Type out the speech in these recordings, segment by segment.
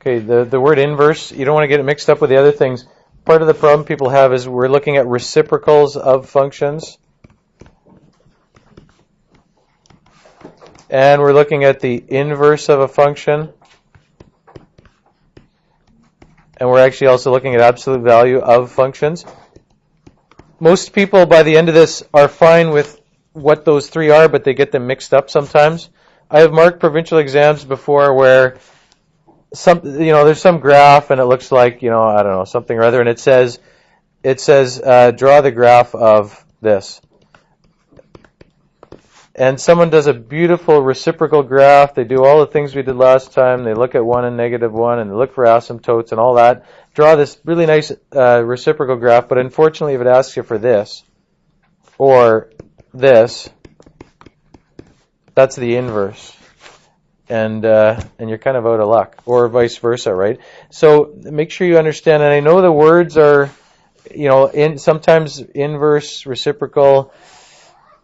Okay, the word inverse, you don't want to get it mixed up with the other things. Part of the problem people have is we're looking at reciprocals of functions. And we're looking at the inverse of a function. And we're actually also looking at absolute value of functions. Most people by the end of this are fine with what those three are, but they get them mixed up sometimes. I have marked provincial exams before where there's some graph and it looks like, I don't know, something or other, and it says draw the graph of this. And someone does a beautiful reciprocal graph. They do all the things we did last time. They look at 1 and -1, and they look for asymptotes and all that. Draw this really nice reciprocal graph, but unfortunately if it asks you for this or this, that's the inverse. And you're kind of out of luck, or vice versa, right? So make sure you understand, and I know the words are, sometimes inverse, reciprocal,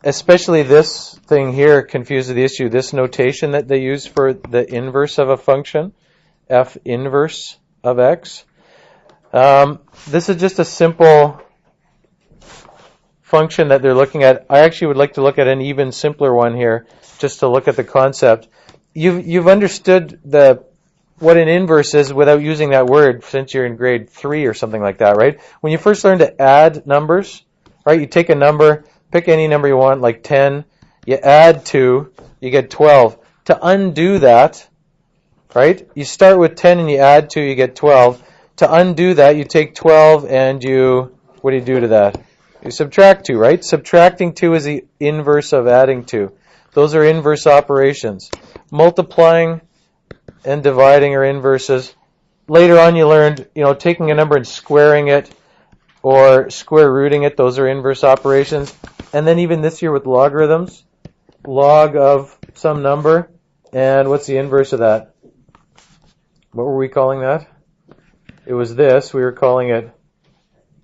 especially this thing here confuses the issue. This notation that they use for the inverse of a function, f inverse of x. This is just a simple function that they're looking at. I actually would like to look at an even simpler one here, just to look at the concept. You've understood what an inverse is without using that word since you're in grade 3 or something like that, right? When you first learn to add numbers, right? You take a number, pick any number you want, like 10, you add 2, you get 12. To undo that, right? You start with 10 and you add 2, you get 12. To undo that, you take 12 and what do you do to that? You subtract 2, right? Subtracting 2 is the inverse of adding 2. Those are inverse operations. Multiplying and dividing are inverses. Later on you learned, taking a number and squaring it or square rooting it. Those are inverse operations. And then even this year with logarithms, log of some number. And what's the inverse of that? What were we calling that? It was this. We were calling it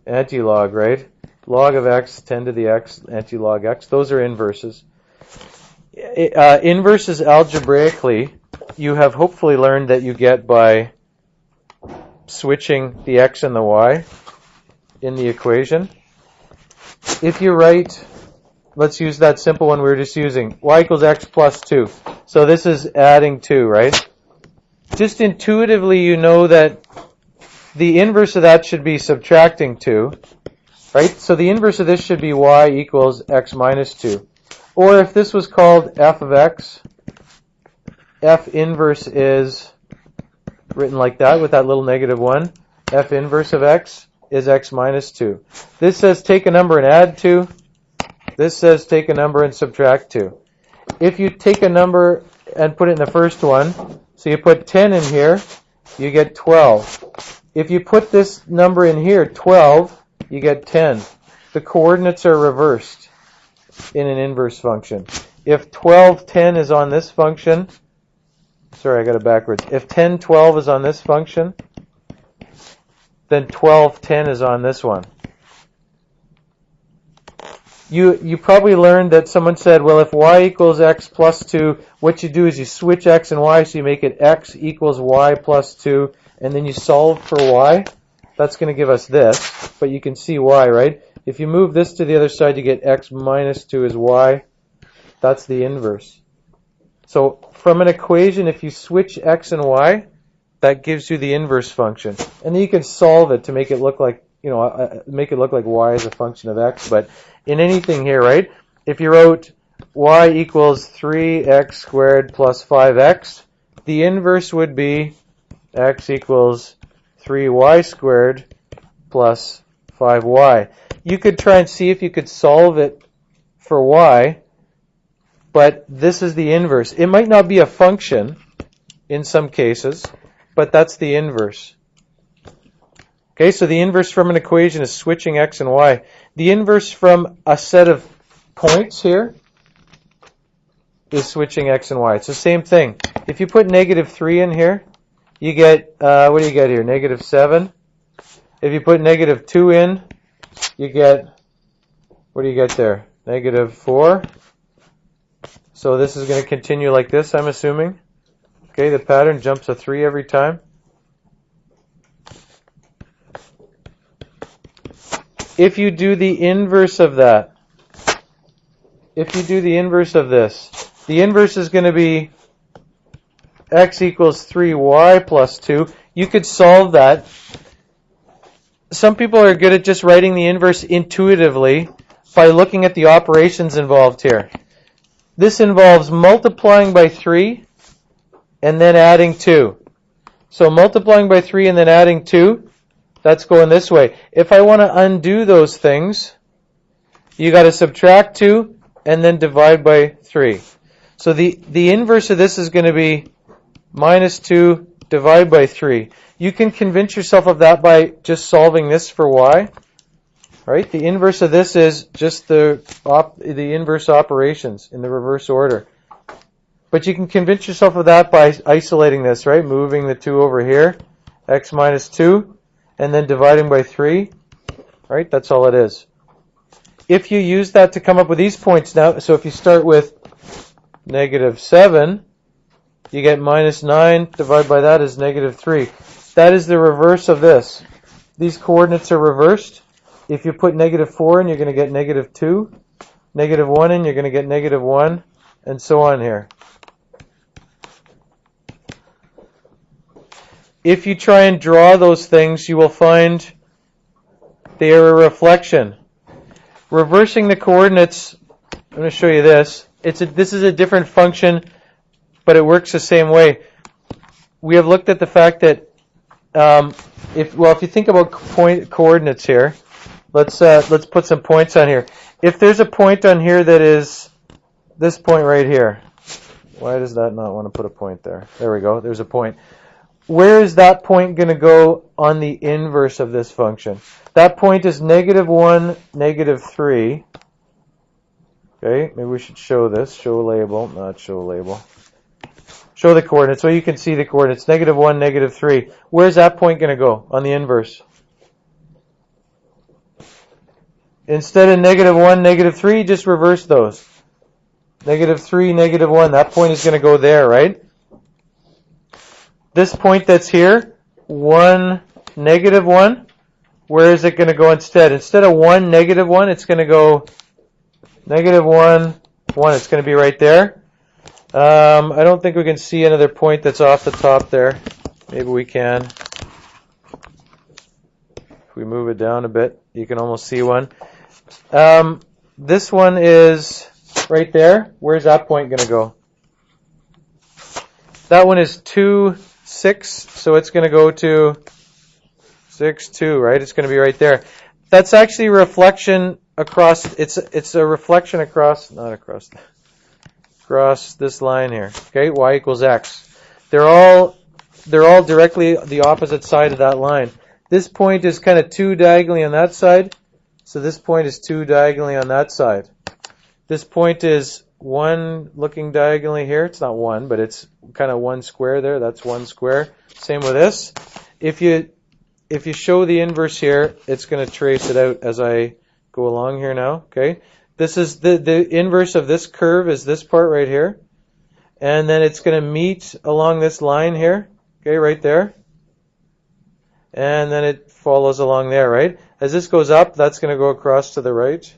antilog, right? Log of x, 10 to the x, antilog x. Those are inverses. Inverses algebraically, you have hopefully learned that you get by switching the x and the y in the equation. If you write, let's use that simple one we were just using, y equals x plus 2. So this is adding 2, right? Just intuitively you know that the inverse of that should be subtracting 2, right? So the inverse of this should be y equals x minus 2. Or if this was called f of x, f inverse is written like that with that little -1. F inverse of x is x minus 2. This says take a number and add 2. This says take a number and subtract 2. If you take a number and put it in the first one, so you put 10 in here, you get 12. If you put this number in here, 12, you get 10. The coordinates are reversed in an inverse function. If 12, 10 is on this function, sorry, I got it backwards. If 10, 12 is on this function, then 12, 10 is on this one. You probably learned that someone said, well, if y equals x plus 2, what you do is you switch x and y, so you make it x equals y plus 2, and then you solve for y. That's going to give us this, but you can see y, right? If you move this to the other side, you get x minus 2 is y. That's the inverse. So from an equation, if you switch x and y, that gives you the inverse function. And then you can solve it to make it look like, make it look like y is a function of x. But in anything here, right, if you wrote y equals 3x squared plus 5x, the inverse would be x equals 3y squared plus 5y. You could try and see if you could solve it for y, but this is the inverse. It might not be a function in some cases, but that's the inverse. Okay, so the inverse from an equation is switching x and y. The inverse from a set of points here is switching x and y. It's the same thing. If you put -3 in here, you get, what do you get here? -7. If you put -2 in, you get, what do you get there? -4. So this is going to continue like this, I'm assuming. Okay, the pattern jumps a 3 every time. if you do the inverse of that, if you do the inverse of this, the inverse is going to be x equals 3y plus 2. You could solve that. Some people are good at just writing the inverse intuitively by looking at the operations involved here. This involves multiplying by 3 and then adding 2. So multiplying by 3 and then adding 2, that's going this way. If I want to undo those things, you got to subtract 2 and then divide by 3. So the inverse of this is going to be minus 2 divided by 3. You can convince yourself of that by just solving this for y. Right? The inverse of this is just the inverse operations in the reverse order. But you can convince yourself of that by isolating this, right? Moving the 2 over here, x minus 2, and then dividing by 3. Right? That's all it is. If you use that to come up with these points now, so if you start with negative 7, you get minus 9 divided by that is negative 3. That is the reverse of this. These coordinates are reversed. If you put negative 4 in, you're going to get negative 2. Negative 1 in, you're going to get negative 1, and so on here. If you try and draw those things, you will find they are a reflection. Reversing the coordinates, I'm going to show you this. This is a different function, but it works the same way. We have looked at the fact that if you think about point coordinates here, let's put some points on here. If there's a point on here that is this point right here, why does that not want to put a point there? There we go. There's a point. Where is that point going to go on the inverse of this function? That point is negative 1, negative 3. Okay, maybe we should show this. Show label, not show label. Show the coordinates so you can see the coordinates. Negative 1, negative 3. Where's that point going to go on the inverse? Instead of negative 1, negative 3, just reverse those. Negative 3, negative 1. That point is going to go there, right? This point that's here, 1, negative 1, where is it going to go instead? Instead of 1, negative 1, it's going to go negative 1, 1. It's going to be right there. I don't think we can see another point that's off the top there. Maybe we can. If we move it down a bit, you can almost see one. This one is right there. Where's that point going to go? That one is 2, 6, so it's going to go to 6, 2, right? It's going to be right there. That's actually a reflection across, it's a reflection across, not across, across this line here, okay? Y equals x. They're all directly the opposite side of that line. This point is kind of 2 diagonally on that side, so this point is 2 diagonally on that side. This point is 1 looking diagonally here. It's not 1, but it's kind of 1 square there. That's 1 square. Same with this. If you show the inverse here, it's going to trace it out as I go along here now, okay? This is the inverse of this curve is this part right here. And then it's going to meet along this line here, okay, right there. And then it follows along there, right? As this goes up, that's going to go across to the right.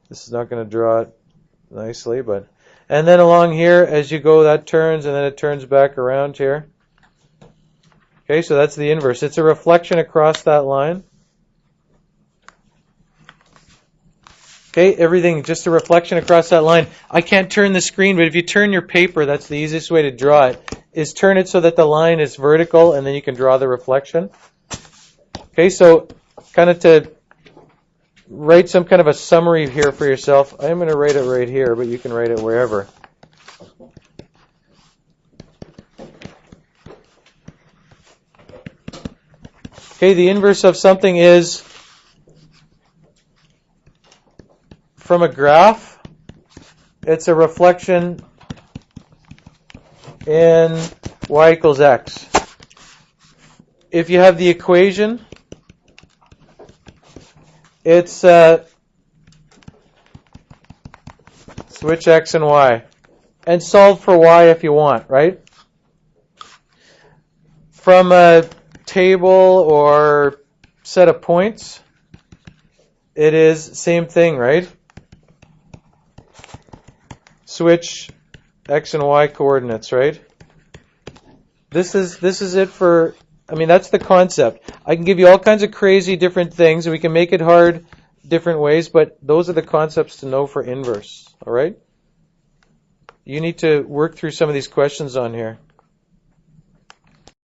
This is not going to draw it nicely, but... And then along here, as you go, that turns, and then it turns back around here. Okay, so that's the inverse. It's a reflection across that line. Okay, everything, just a reflection across that line. I can't turn the screen, but if you turn your paper, that's the easiest way to draw it, is turn it so that the line is vertical, and then you can draw the reflection. Okay, so kind of to write some kind of a summary here for yourself. I'm going to write it right here, but you can write it wherever. Okay, the inverse of something is from a graph. It's a reflection in y equals x. If you have the equation, it's switch x and y. And solve for y if you want, right? From a table or set of points, it is same thing, right? Switch x and y coordinates, right? This is it for, I mean, that's the concept. I can give you all kinds of crazy different things, and we can make it hard different ways, but those are the concepts to know for inverse, all right? You need to work through some of these questions on here.